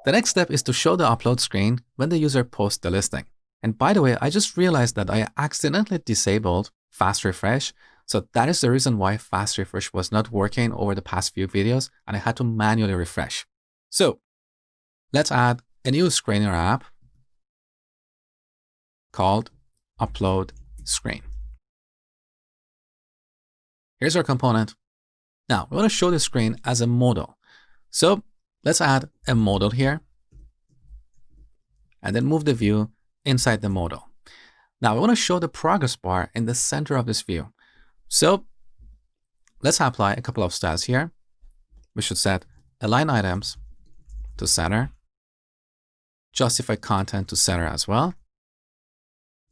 The next step is to show the upload screen when the user posts the listing. And by the way, I just realized that I accidentally disabled fast refresh. So that is the reason why fast refresh was not working over the past few videos, and I had to manually refresh. So let's add a new screen in our app called upload screen. Here's our component. Now we want to show the screen as a modal. So let's add a modal here and then move the view inside the modal. Now we want to show the progress bar in the center of this view. So let's apply a couple of styles here. We should set align items to center, justify content to center as well,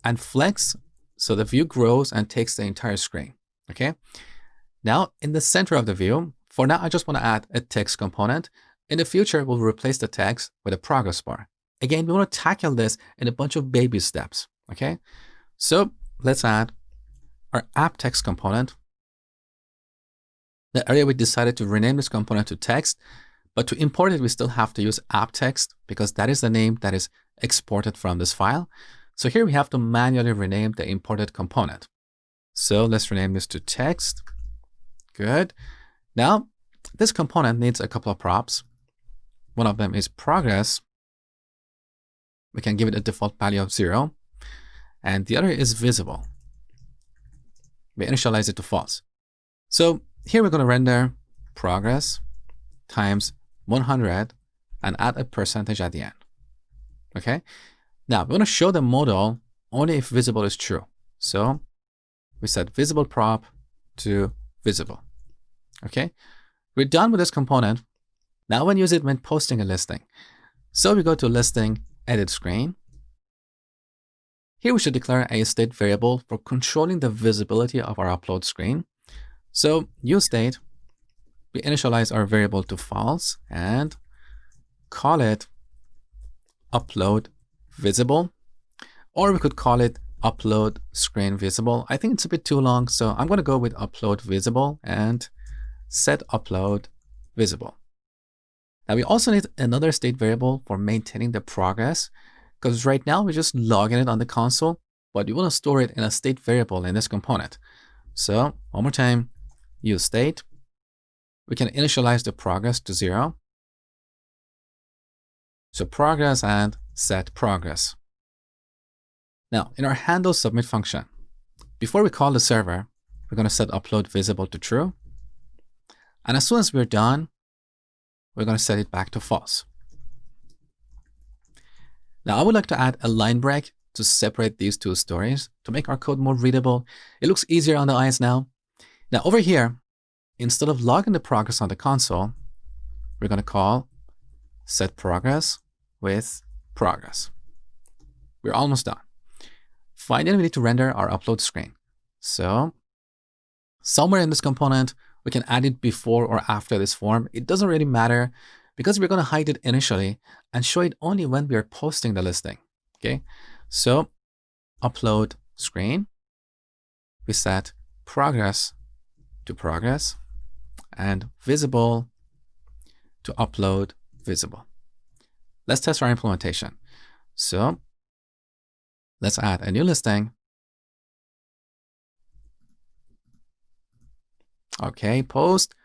and flex so the view grows and takes the entire screen. Okay. Now in the center of the view, for now, I just want to add a text component. In the future, we'll replace the text with a progress bar. Again, we want to tackle this in a bunch of baby steps. Okay. So let's add our app text component. The area we decided to rename this component to text, but to import it, we still have to use app text because that is the name that is exported from this file. So here we have to manually rename the imported component. So let's rename this to text. Good. Now, this component needs a couple of props. One of them is progress. We can give it a default value of 0. And the other is visible. We initialize it to false. So here we're going to render progress times 100 and add a percentage at the end. Okay. Now we want to show the modal only if visible is true. So we set visible prop to visible. Okay. We're done with this component. Now we use it when posting a listing. So we go to listing edit screen. Here we should declare a state variable for controlling the visibility of our upload screen. So use state, we initialize our variable to false and call it upload visible, or we could call it upload screen visible. I think it's a bit too long, so I'm going to go with upload visible and set upload visible. Now we also need another state variable for maintaining the progress, because right now we're just logging it on the console, but we want to store it in a state variable in this component. So one more time, use state. We can initialize the progress to 0. So progress and set progress. Now in our handle submit function, before we call the server, we're going to set upload visible to true. And as soon as we're done, we're going to set it back to false. Now I would like to add a line break to separate these two stories to make our code more readable. It looks easier on the eyes now. Now over here, instead of logging the progress on the console, we're going to call set progress with progress. We're almost done. Finally, we need to render our upload screen. So somewhere in this component, we can add it before or after this form. It doesn't really matter because we're going to hide it initially and show it only when we are posting the listing. Okay. So upload screen, we set progress to progress and visible to upload visible. Let's test our implementation. So let's add a new listing. Okay, post.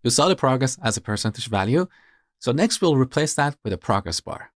You saw the progress as a percentage value. So next we'll replace that with a progress bar.